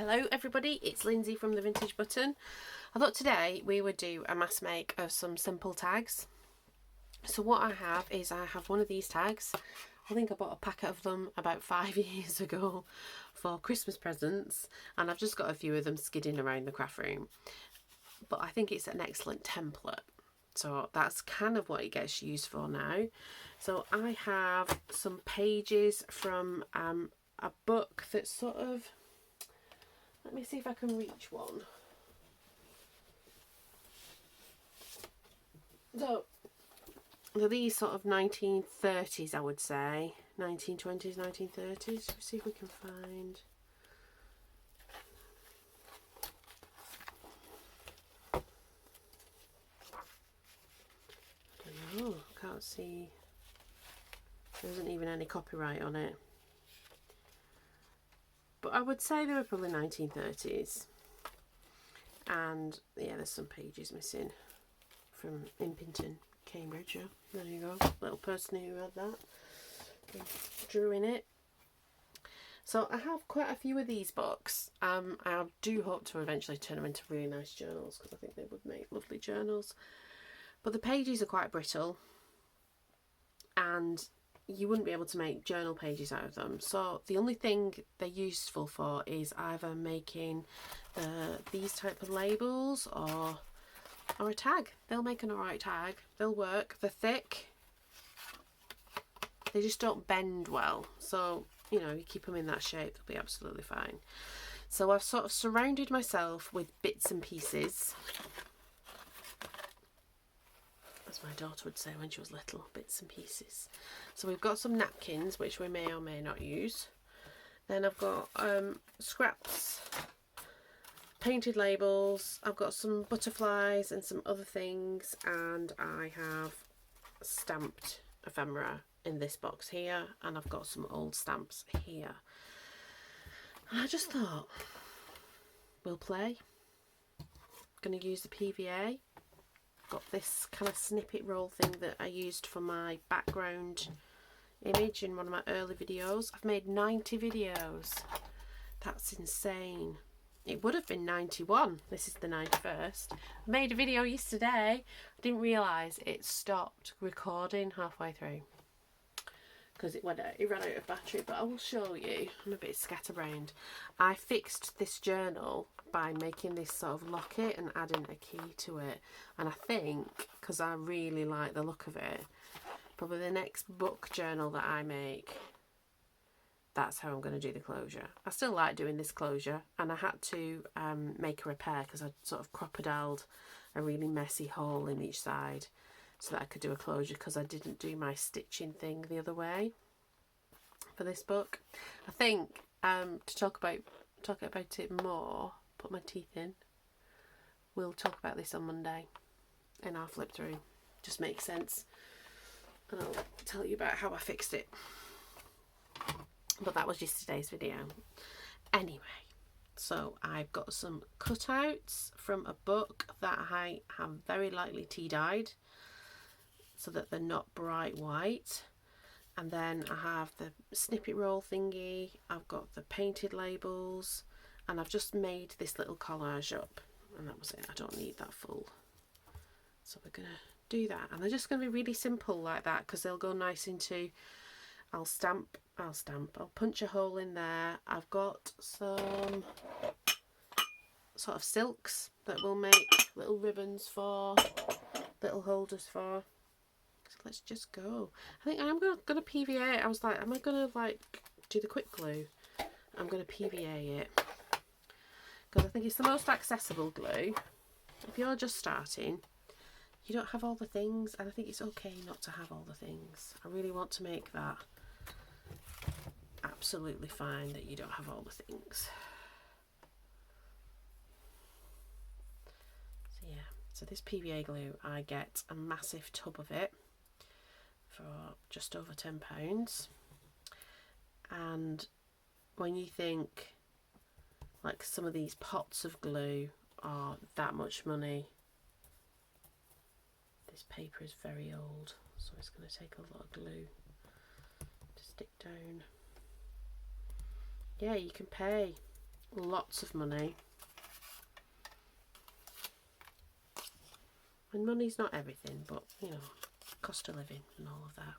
Hello everybody, it's Lindsay from the Vintage Button. I thought today we would do a mass make of some simple tags. So what I have one of these tags. I think I bought a packet of them about 5 years ago for Christmas presents, and I've just got a few of them skidding around the craft room. But I think it's an excellent template. So that's kind of what it gets used for now. So I have some pages from a book that's sort of, let me see if I can reach one. So these sort of 1930s, I would say. 1920s, 1930s. Let's see if we can find. I don't know, can't see. There isn't even any copyright on it. But I would say they were probably 1930s. And yeah, there's some pages missing from Impington, Cambridgeshire. There you go. Little person who had that. Drew in it. So I have quite a few of these books. I do hope to eventually turn them into really nice journals, because I think they would make lovely journals. But the pages are quite brittle, and you wouldn't be able to make journal pages out of them. So the only thing they're useful for is either making these type of labels or a tag. They'll make an alright tag. They'll work. They're thick. They just don't bend well. So, you know, you keep them in that shape, they'll be absolutely fine. So I've sort of surrounded myself with bits and pieces. As my daughter would say when she was little, bits and pieces. So we've got some napkins, which we may or may not use. Then I've got scraps, painted labels, I've got some butterflies and some other things, and I have stamped ephemera in this box here, and I've got some old stamps here. And I just thought, we'll play. Going to use the PVA. Got this kind of snippet roll thing that I used for my background image in one of my early videos. I've made 90 videos. That's insane. It would have been 91. This is the 91st. I made a video yesterday. I didn't realise it stopped recording halfway through because it ran out of battery, but I will show you. I'm a bit scatterbrained. I fixed this journal by making this sort of locket and adding a key to it, and I think because I really like the look of it, probably the next book journal that I make, that's how I'm going to do the closure. I still like doing this closure, and I had to make a repair because I sort of crocodiled a really messy hole in each side so that I could do a closure, because I didn't do my stitching thing the other way for this book. I think to talk about it more, put my teeth in, we'll talk about this on Monday in our flip through. Just makes sense, and I'll tell you about how I fixed it. But that was yesterday's video. Anyway, so I've got some cutouts from a book that I have very lightly tea dyed so that they're not bright white. And then I have the snippet roll thingy. I've got the painted labels, and I've just made this little collage up, and that was it. I don't need that full. So we're gonna do that, and they're just gonna be really simple like that, because they'll go nice into, I'll punch a hole in there. I've got some sort of silks that we'll make little ribbons for, little holders for. So let's just go. I think I'm gonna PVA. I was like, am I gonna like do the quick glue? I'm gonna PVA it, because I think it's the most accessible glue. If you're just starting, you don't have all the things, and I think it's okay not to have all the things. I really want to make that absolutely fine that you don't have all the things. So yeah, so this PVA glue, I get a massive tub of it for just over £10. And when you think like some of these pots of glue are that much money, this paper is very old, so it's going to take a lot of glue to stick down. Yeah, you can pay lots of money. And money's not everything, but you know, cost of living and all of that.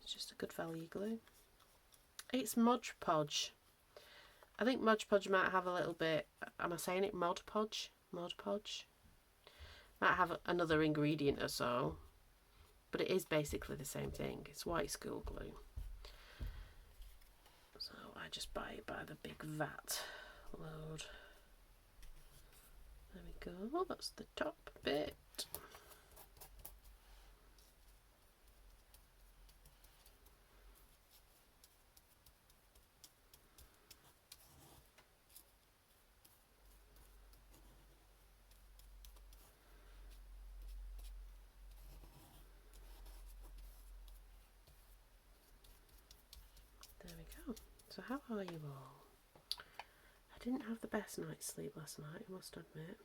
It's just a good value glue. It's Mod Podge. I think Mod Podge might have a little bit, am I saying it Mod Podge? Mod Podge? Might have another ingredient or so, but it is basically the same thing. It's white school glue. So I just buy it by the big vat load. There we go, that's the top bit. There we go. So how are you all? I didn't have the best night's sleep last night, I must admit.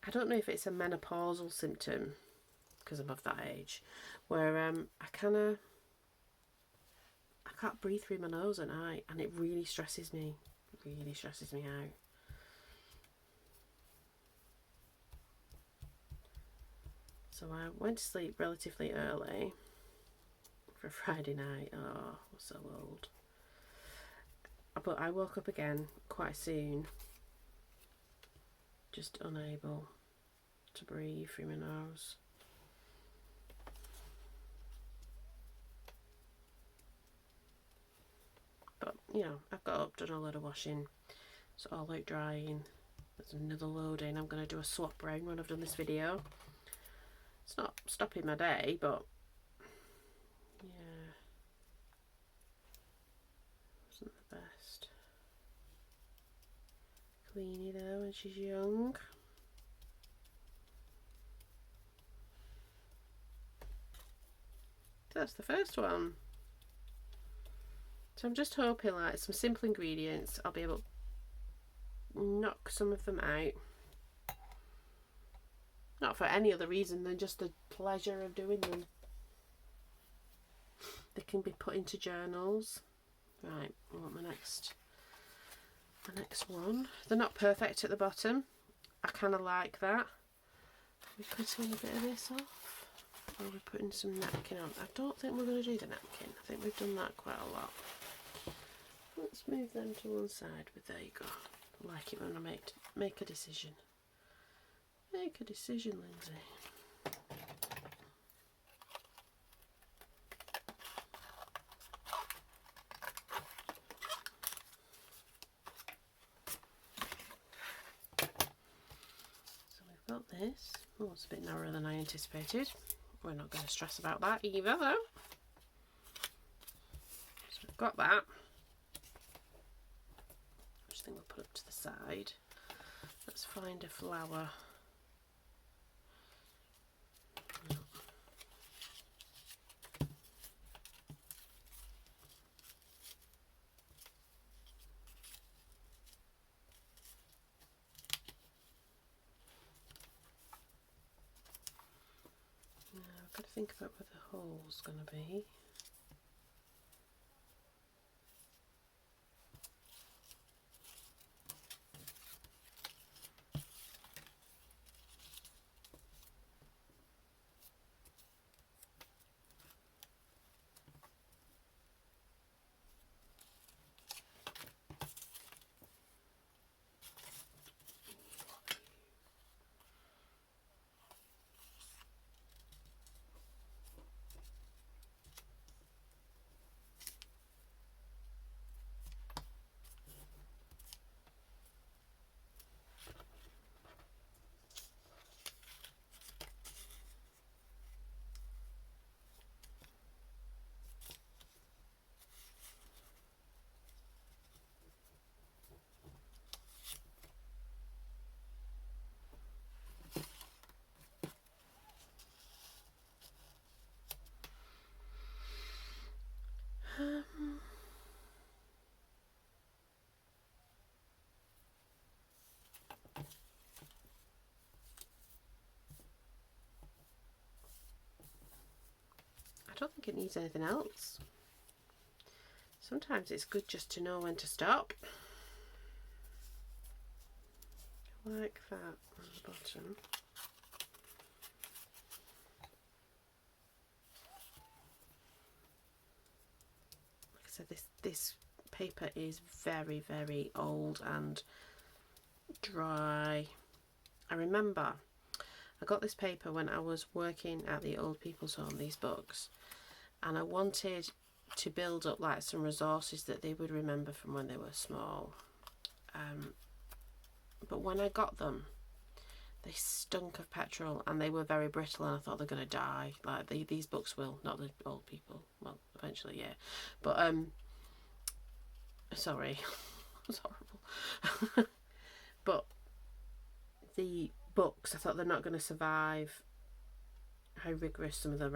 I don't know if it's a menopausal symptom, because I'm of that age, where I can't breathe through my nose at night, and it really stresses me. It really stresses me out. So I went to sleep relatively early for Friday night. Oh, I'm so old. But I woke up again quite soon, just unable to breathe through my nose. But, you know, I've got up, done a load of washing. It's all out drying. There's another load in. I'm going to do a swap round when I've done this video. It's not stopping my day, but yeah, wasn't the best. Queenie though, when she's young. That's the first one. So I'm just hoping, like, some simple ingredients, I'll be able to knock some of them out. Not for any other reason than just the pleasure of doing them. They can be put into journals. Right, I want the next one. They're not perfect at the bottom. I kind of like that. We're cutting a bit of this off. Or we're putting some napkin on. I don't think we're going to do the napkin. I think we've done that quite a lot. Let's move them to one side. But there you go. I like it when I make a decision. Make a decision, Lindsay. So we've got this. Oh, it's a bit narrower than I anticipated. We're not going to stress about that either, though. So we've got that. I just think we'll put it to the side. Let's find a flower. I've got to think about where the hole's going to be. don't think it needs anything else. Sometimes it's good just to know when to stop. Like that on the bottom. Like I said, this paper is very, very old and dry. I remember I got this paper when I was working at the old people's home, these books, and I wanted to build up like some resources that they would remember from when they were small. But when I got them, they stunk of petrol and they were very brittle, and I thought they're going to die. Like these books will, not the old people. Well, eventually, yeah. But sorry, it's horrible. But the books, I thought they're not going to survive how rigorous some of the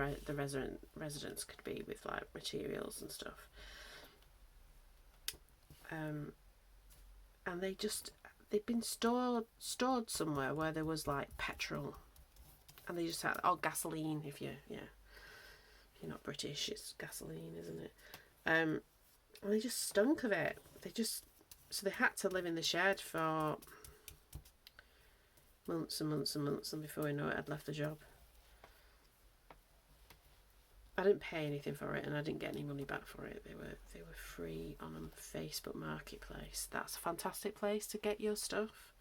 residents could be with like materials and stuff. And they'd been stored somewhere where there was like petrol, and they just had gasoline. If you're not British, it's gasoline, isn't it? And they just stunk of it. So they had to live in the shed for months and months and months, and before we know it, I'd left the job. I didn't pay anything for it, and I didn't get any money back for it. They were free on a Facebook Marketplace. That's a fantastic place to get your stuff.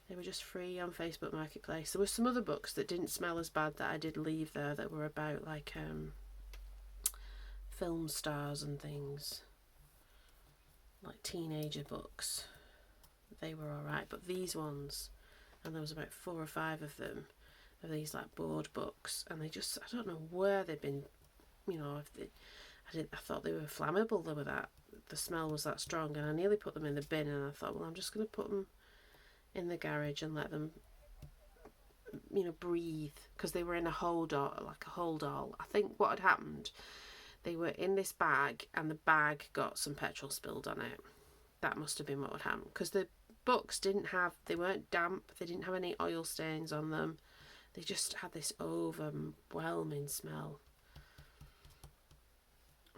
They were just free on Facebook Marketplace. There were some other books that didn't smell as bad that I did leave there, that were about like film stars and things, like teenager books. They were alright, but these ones, and there was about 4 or 5 of them, of these like board books, and I don't know where they've been. I thought they were flammable. They were the smell was that strong, and I nearly put them in the bin, and I thought, well, I'm just going to put them in the garage and let them, breathe, because they were in a hold all. I think what had happened, they were in this bag, and the bag got some petrol spilled on it. That must have been what had happened, because the books they weren't damp, they didn't have any oil stains on them. They just had this overwhelming smell.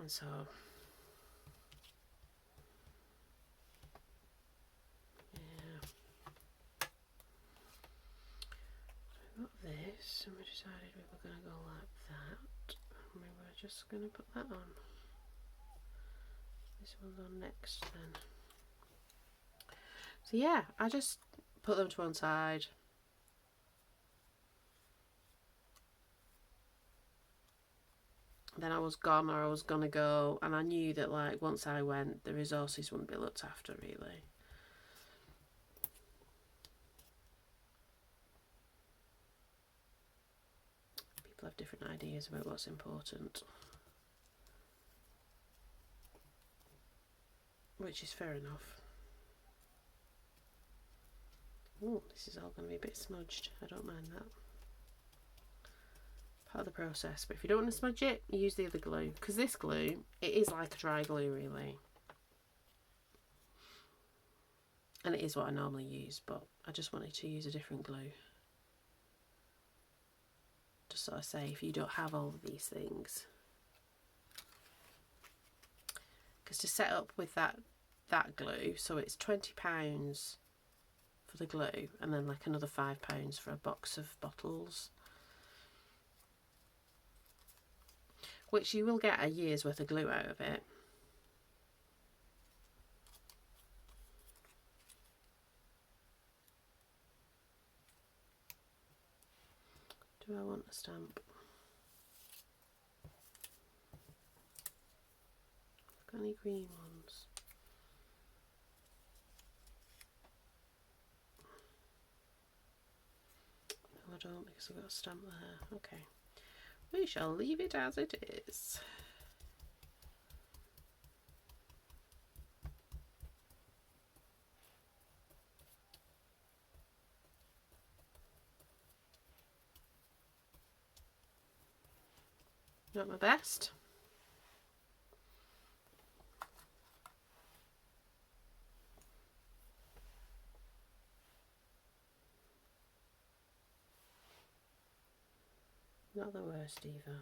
And so, yeah. So we got this, and we decided we were going to go like that. And we were just going to put that on. This one's on next then. So yeah, I just put them to one side. Then I was gone, or I was going to go, and I knew that like once I went, the resources wouldn't be looked after really. People have different ideas about what's important, which is fair enough. Oh, this is all going to be a bit smudged. I don't mind that. Part of the process. But if you don't want to smudge it, use the other glue, because this glue, it is like a dry glue really, and it is what I normally use, but I just wanted to use a different glue, just sort of say if you don't have all of these things, because to set up with that glue, so it's £20 for the glue, and then like another £5 for a box of bottles, which you will get a year's worth of glue out of it. Do I want a stamp? Got any green ones? No, I don't, because I've got a stamp there. Okay. We shall leave it as it is. Not my best. Not the worst either.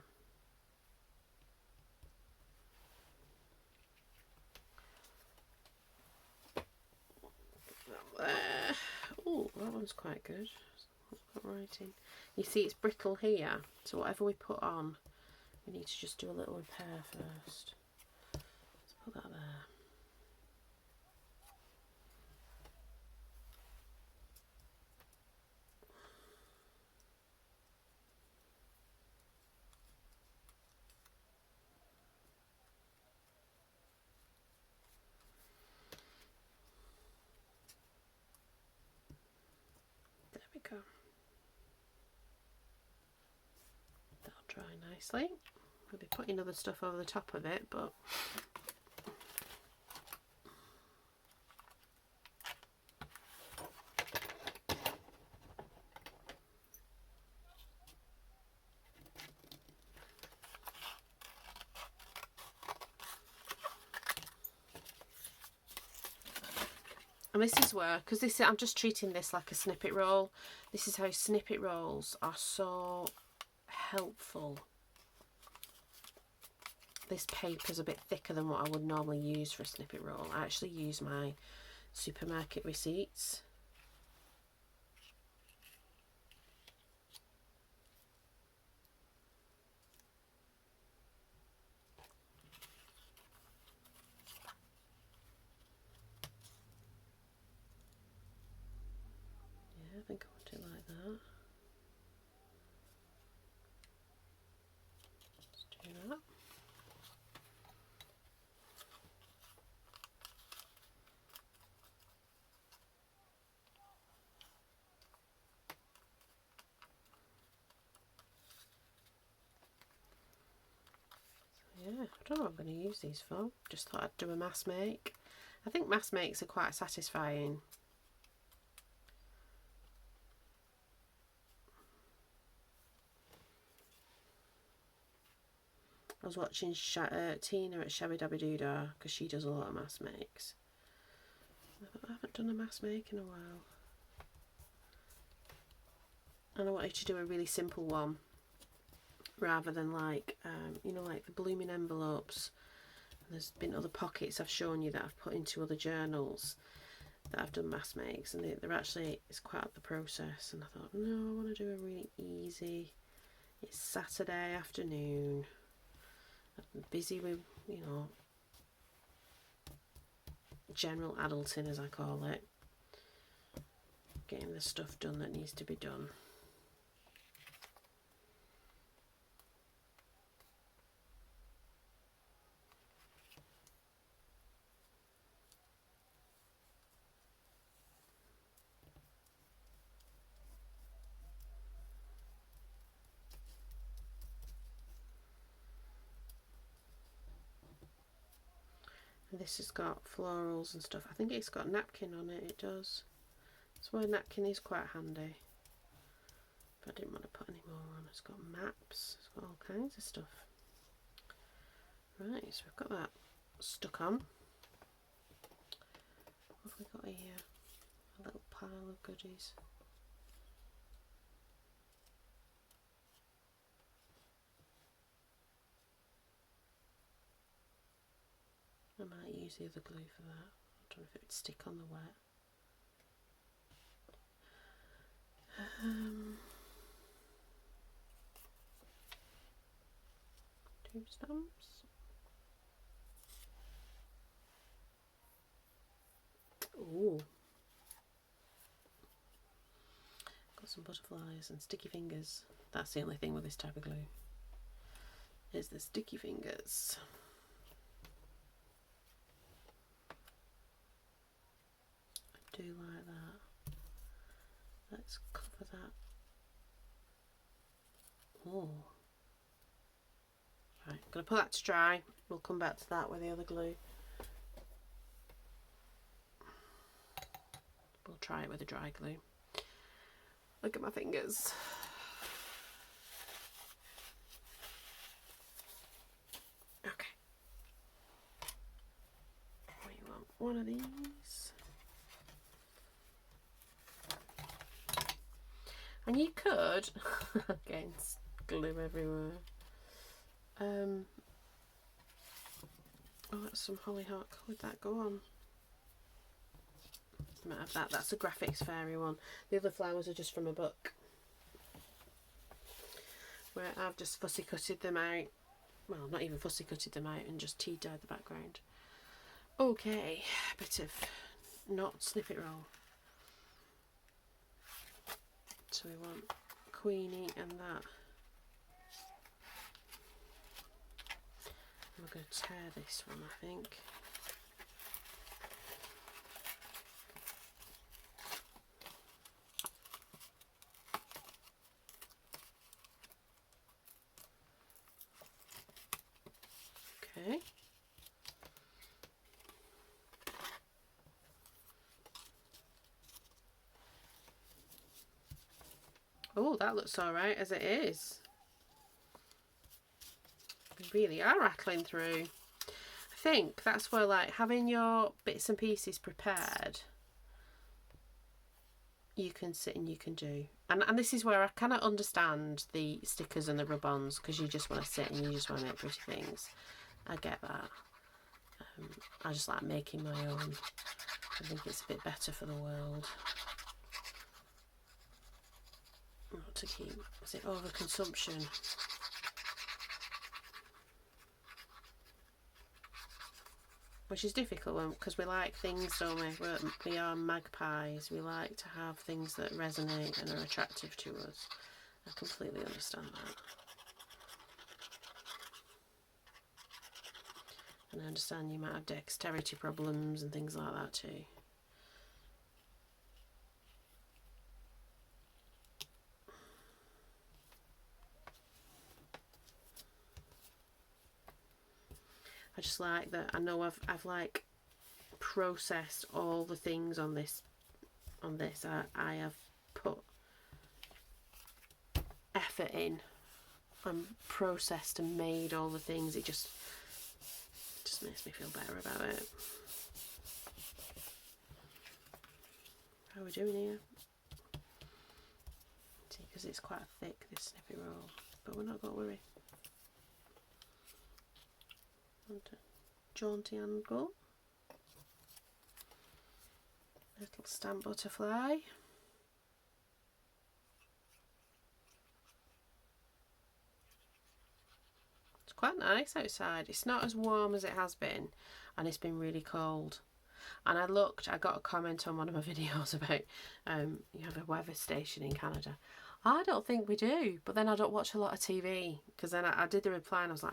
one's quite good. Put writing. You see it's brittle here, so whatever we put on, we need to just do a little repair first. Let's put that there. There we go. That'll dry nicely. We'll be putting other stuff over the top of it, but and this is where, because this, I'm just treating this like a snippet roll. This is how snippet rolls are so helpful. This paper's a bit thicker than what I would normally use for a snippet roll. I actually use my supermarket receipts. Yeah, I think I want it like that. Let's do that. Yeah, I don't know what I'm going to use these for. Just thought I'd do a mass make. I think mass makes are quite satisfying. I was watching Tina at Shabby Dabby Doodah because she does a lot of mass makes. I haven't done a mass make in a while. And I wanted to do a really simple one rather than like, you know, like the blooming envelopes. And there's been other pockets I've shown you that I've put into other journals that I've done mass makes, and they're actually, it's quite up the process. And I thought, no, I want to do a really easy. It's Saturday afternoon. I'm busy with, you know, general adulting, as I call it. Getting the stuff done that needs to be done. This has got florals and stuff. I think it's got napkin on it. It does. That's why napkin is quite handy. But I didn't want to put any more on. It's got maps. It's got all kinds of stuff. Right, so we've got that stuck on. What have we got here? A little pile of goodies. I might use the other glue for that. I don't know if it would stick on the wet. Two stamps. Ooh. Got some butterflies and sticky fingers. That's the only thing with this type of glue. Is the sticky fingers. I do like that. Let's cover that. Oh. Right, I'm going to put that to dry. We'll come back to that with the other glue. We'll try it with the dry glue. Look at my fingers. Okay. We want one of these. And you could, again, glue everywhere. Oh, that's some hollyhock. Would that go on? I might have that. That's a graphics fairy one. The other flowers are just from a book, where I've just fussy cutted them out. Well, not even fussy cutted them out, and just tea dyed the background. Okay, a bit of knot snippet roll. So we want Queenie and that. And we're going to tear this one, I think. Okay. Oh, that looks alright as it is. We really are rattling through. I think that's where, like, having your bits and pieces prepared, you can sit and you can do. And this is where I kind of understand the stickers and the rub-ons, because you just want to sit and you just want to make pretty things. I get that. I just like making my own. I think it's a bit better for the world. Not to keep, is it overconsumption? Which is difficult because we like things, don't we? We are magpies. We like to have things that resonate and are attractive to us. I completely understand that. And I understand you might have dexterity problems and things like that too. I just like that. I know I've like processed all the things on this. I have put effort in and processed and made all the things. It just makes me feel better about it. How are we doing here? See, because it's quite thick, this snippet roll, but we're not going to worry. Jaunty angle, little stamp butterfly. It's quite nice outside. It's not as warm as it has been, and it's been really cold. And I got a comment on one of my videos about you have a weather station in Canada. I don't think we do, but then I don't watch a lot of TV, because then I did the reply and I was like,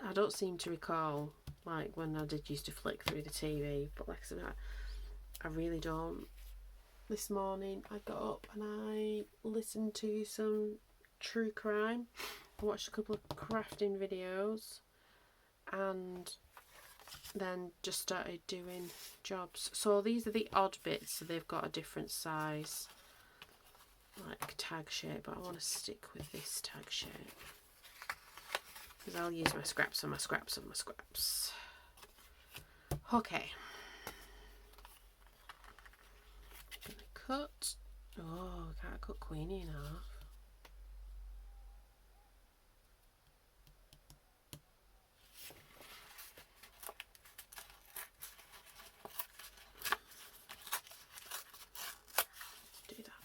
I don't seem to recall like when I did used to flick through the TV, but like I said, I really don't. This morning I got up and I listened to some true crime. I watched a couple of crafting videos and then just started doing jobs. So these are the odd bits, so they've got a different size, like tag shape, but I want to stick with this tag shape because I'll use my scraps and my scraps and my scraps. Okay. I'm gonna cut. Oh, I can't cut Queenie in half. Do that.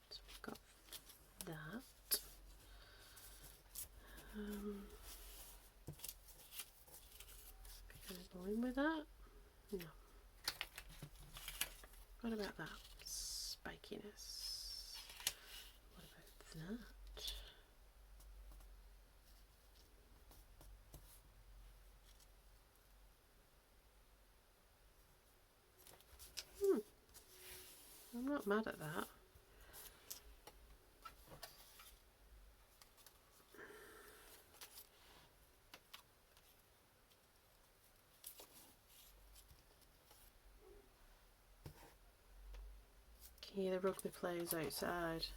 So we've got that. Can I go in with that? No. What about that spikiness? What about that? I'm not mad at that. Can you hear the rugby players outside?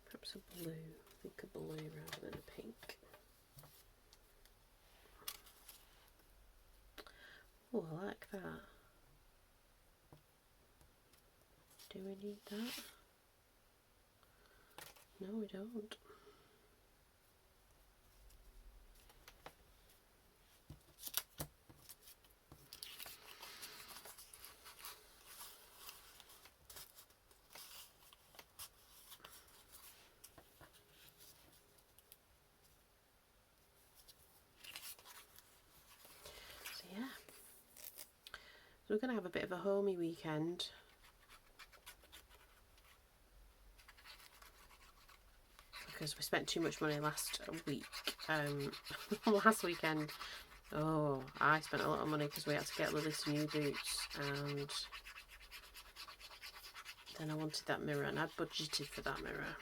Perhaps a blue. I think a blue rather than a pink. Oh, I like that. Do we need that? No, we don't. So yeah. So we're going to have a bit of a homey weekend. Because we spent too much money last week. Last weekend. Oh, I spent a lot of money because we had to get Lily some new boots, and then I wanted that mirror, and I budgeted for that mirror.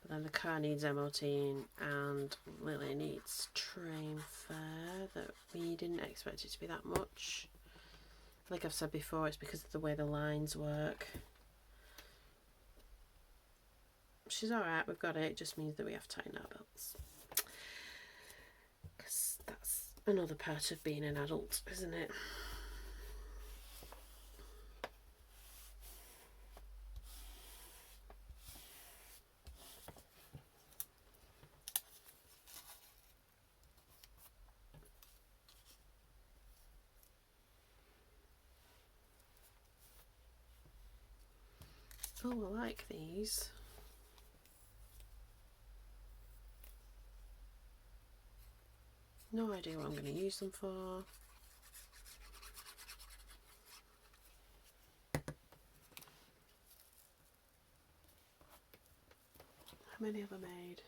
But then the car needs MOTing, and Lily needs train fare that we didn't expect it to be that much. Like I've said before, it's because of the way the lines work. She's alright, we've got it. It just means that we have to tighten our belts. Because that's another part of being an adult, isn't it? Oh, I like these. No idea what I'm going to use them for. How many have I made?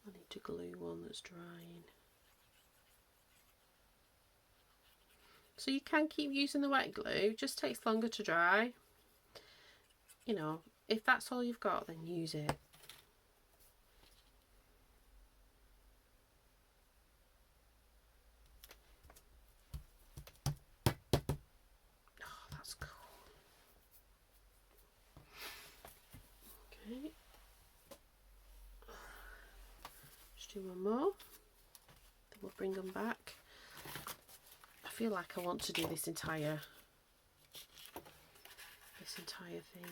I need to glue one that's drying. So you can keep using the wet glue, it just takes longer to dry. You know, if that's all you've got, then use it. Oh, that's cool. Okay. Just do one more. Then we'll bring them back. I feel like I want to do this entire thing.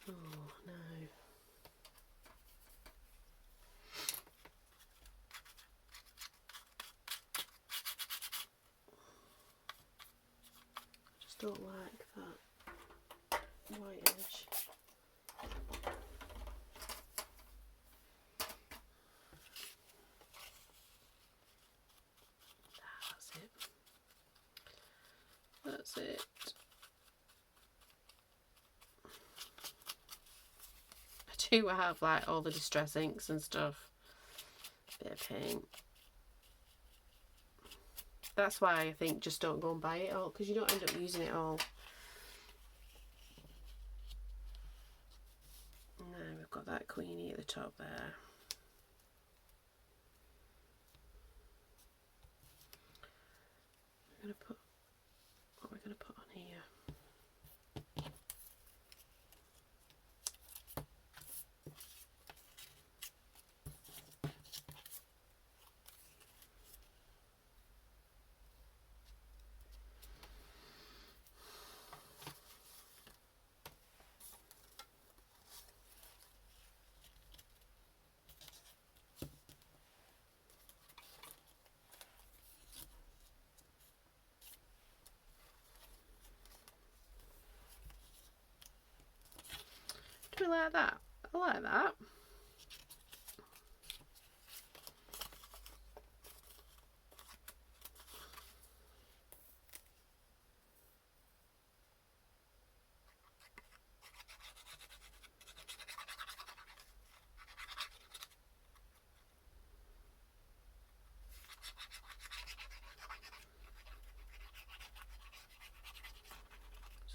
Oh no. I just don't like that white edge. That's it. I do have like all the distress inks and stuff. Bit of paint. That's why I think just don't go and buy it all, because you don't end up using it all. And then we've got that Queenie at the top there. We're going to put what we're going to put on here. Do we like that? I like that.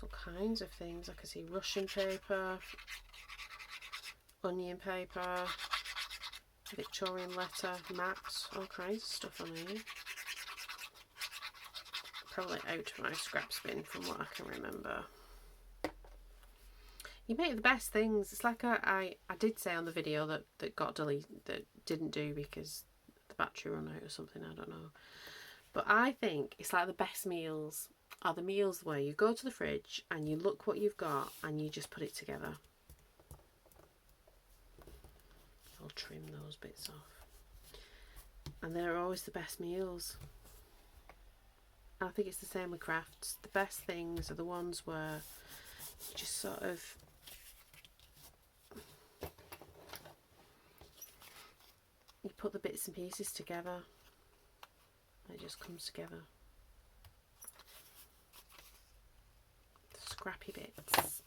All kinds of things. I can see Russian paper, onion paper, Victorian letter, maps, all kinds of stuff on here. Probably out of my scraps bin from what I can remember. You make the best things. It's like I did say on the video that got deleted, that didn't do because the battery ran out or something, I don't know. But I think it's like the best meals are the meals where you go to the fridge and you look what you've got and you just put it together. I'll trim those bits off. And they're always the best meals. I think it's the same with crafts. The best things are the ones where you just sort of you put the bits and pieces together and it just comes together. The scrappy bits.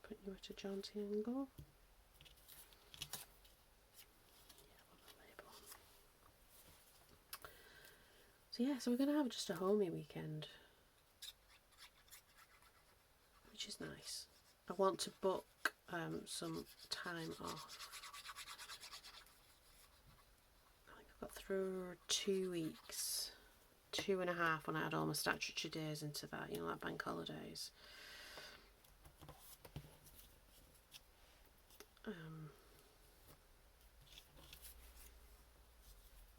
Put you at a jaunty angle. So yeah, so we're going to have just a homey weekend, which is nice. I want to book some time off. I think I've got through 2 weeks, 2.5 when I had all my statutory days into that, you know, like bank holidays.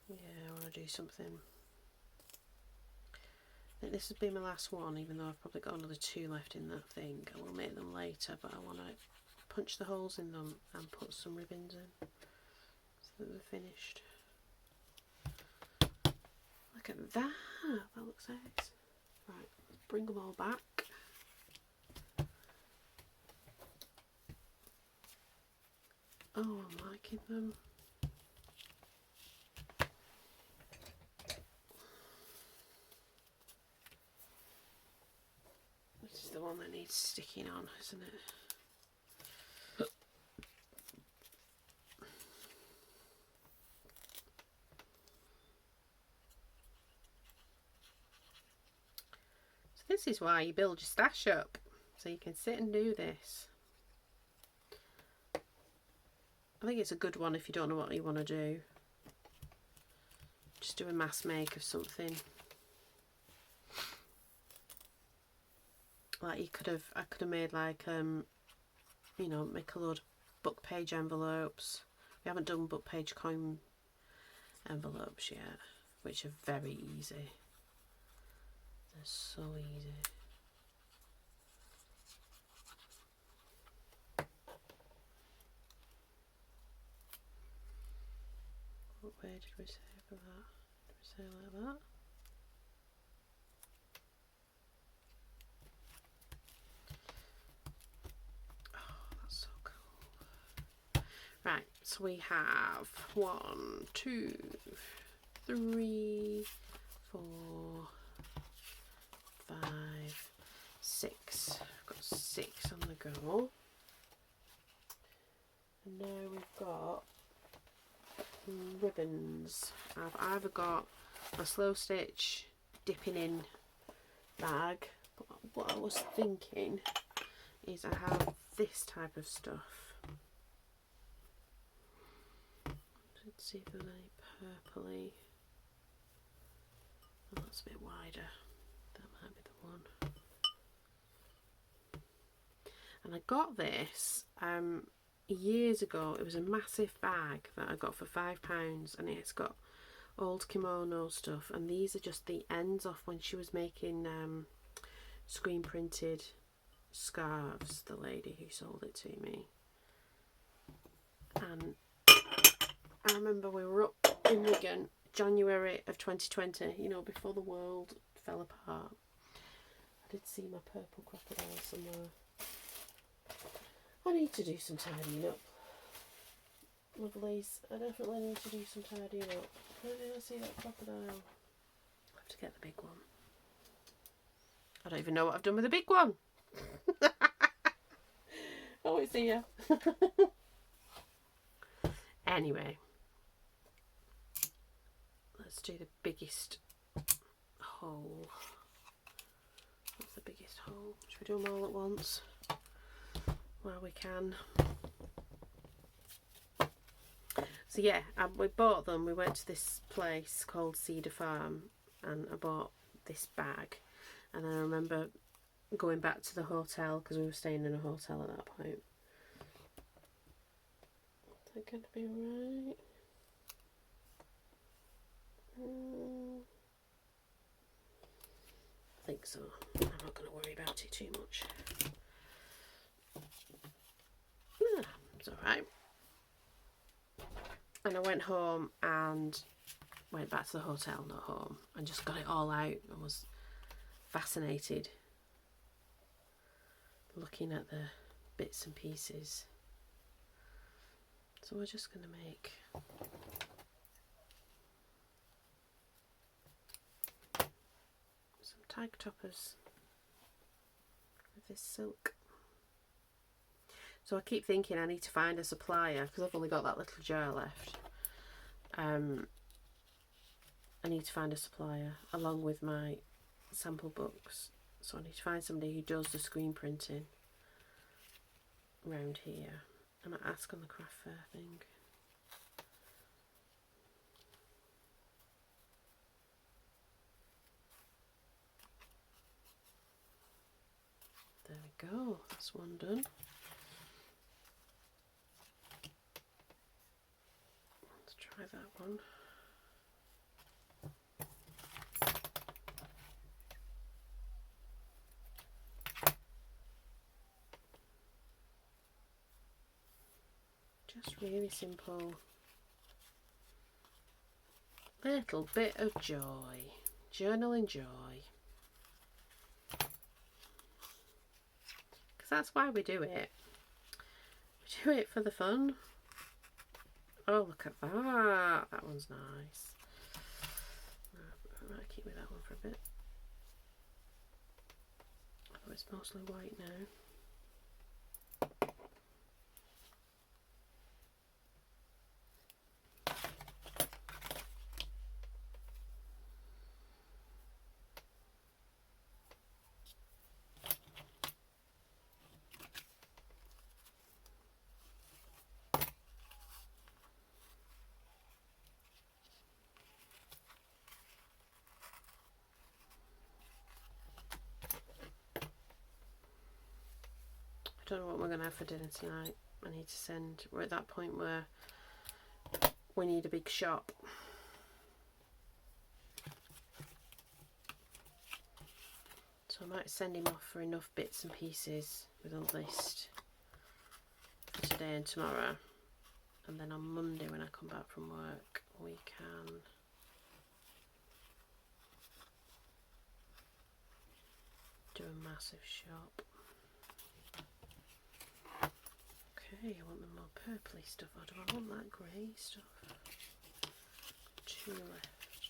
Yeah, I want to do something. I think this has been my last one, even though I've probably got another 2 left in that thing. I will make them later, but I want to punch the holes in them and put some ribbons in so that they're finished. Look at that! That looks nice. Right, let's bring them all back. Oh, I'm liking them. This is the one that needs sticking on, isn't it? So this is why you build your stash up, so you can sit and do this. I think it's a good one if you don't know what you want to do. Just do a mass make of something. Like I could have made like you know, make a load of book page envelopes. We haven't done book page coin envelopes yet, which are very easy. They're so easy. What way did we say for that? Did we say like that? Right, so we have 1, 2, 3, 4, 5, 6. I've got 6 on the go. And now we've got ribbons. I've either got a slow stitch dipping in bag, but what I was thinking is I have this type of stuff. Let's see if there's any purpley. Oh, that's a bit wider. That might be the one. And I got this years ago. It was a massive bag that I got for £5, and it's got old kimono stuff. And these are just the ends off when she was making screen printed scarves. The lady who sold it to me. And I remember we were up in Wigan, January of 2020, you know, before the world fell apart. I did see my purple crocodile somewhere. I need to do some tidying up. Lovelies, I definitely need to do some tidying up. Where did I see that crocodile? I have to get the big one. I don't even know what I've done with the big one. Oh, it's here. Anyway. Let's do the biggest hole. What's the biggest hole? Should we do them all at once? While we can. So yeah, we bought them. We went to this place called Cedar Farm and I bought this bag. And then I remember going back to the hotel because we were staying in a hotel at that point. Is that going to be right? I think so. I'm not going to worry about it too much. It's alright. And I went home and went back to the hotel, not home, and just got it all out and was fascinated looking at the bits and pieces. So we're just going to make some tag toppers with this silk. So I keep thinking I need to find a supplier because I've only got that little jar left. I need to find a supplier along with my sample books. So I need to find somebody who does the screen printing around here. I might ask on the craft fair thing. There we go, that's one done. Let's try that one. Just really simple. Little bit of joy. Journaling joy. Because that's why we do it. We do it for the fun. Oh, look at that. That one's nice. I might keep with that one for a bit. Oh, it's mostly white now. I don't know what we're going to have for dinner tonight. I need to send, we're at that point where we need a big shop. So I might send him off for enough bits and pieces with a list for today and tomorrow. And then on Monday when I come back from work, we can do a massive shop. Okay, I want the more purpley stuff, or do I want that grey stuff? Two left.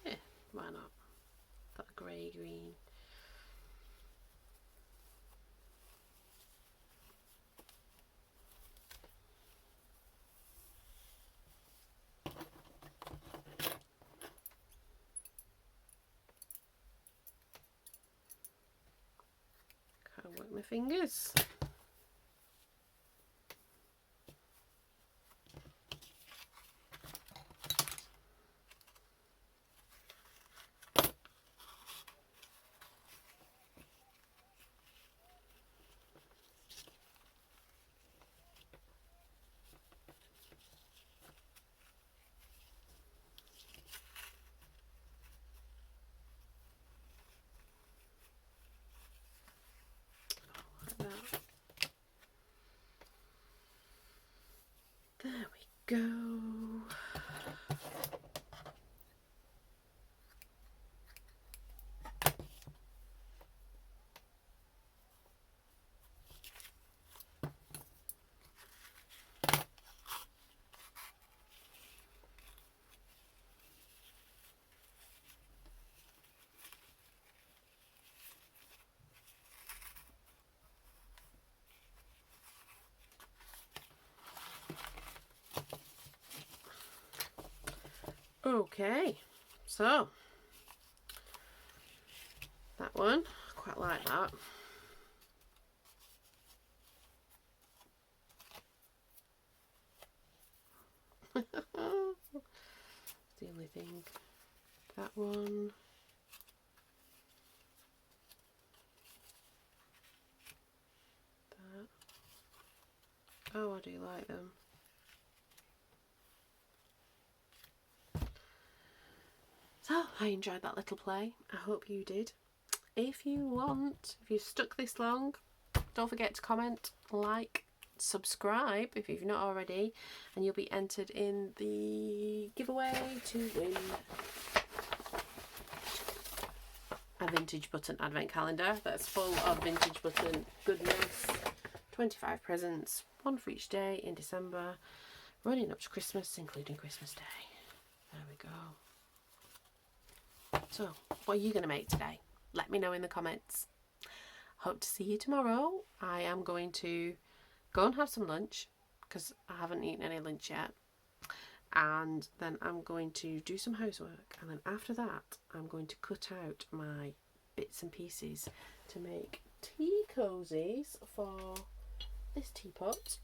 Yeah, why not? That grey green. Can't work my fingers. There we go. Okay, so that one, I quite like that. everything. That one. That. Oh, I do like them. So, I enjoyed that little play. I hope you did. If you've stuck this long, don't forget to comment, like, subscribe if you've not already, and you'll be entered in the giveaway to win a Vintage Button advent calendar that's full of Vintage Button goodness. 25 presents, one for each day in December, running up to Christmas, including Christmas Day. There we go. So, what are you going to make today? Let me know in the comments. Hope to see you tomorrow. I am going to go and have some lunch because I haven't eaten any lunch yet. And then I'm going to do some housework. And then after that, I'm going to cut out my bits and pieces to make tea cozies for this teapot.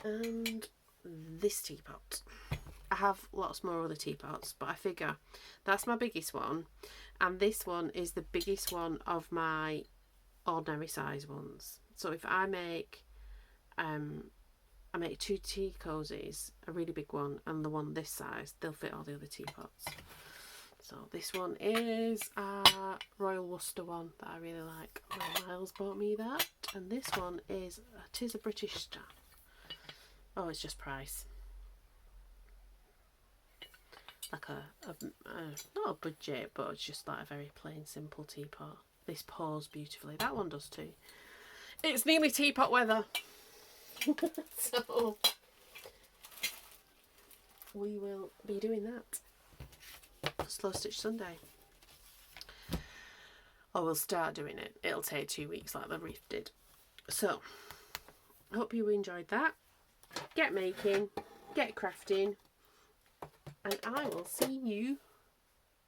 And this teapot. I have lots more other teapots, but I figure that's my biggest one, and this one is the biggest one of my ordinary size ones. So if I make two tea cozies, a really big one and the one this size, they'll fit all the other teapots. So this one is a Royal Worcester one that I really like. Miles bought me that, and this one is a British Star. Oh, it's just price. Like not a budget, but it's just like a very plain simple teapot. This pours beautifully. That one does too. It's nearly teapot weather. So we will be doing that. Slow Stitch Sunday. Or we'll start doing it. It'll take 2 weeks like the wreath did. So, hope you enjoyed that. Get making, get crafting, and I will see you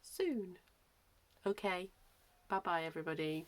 soon. Okay, bye bye everybody.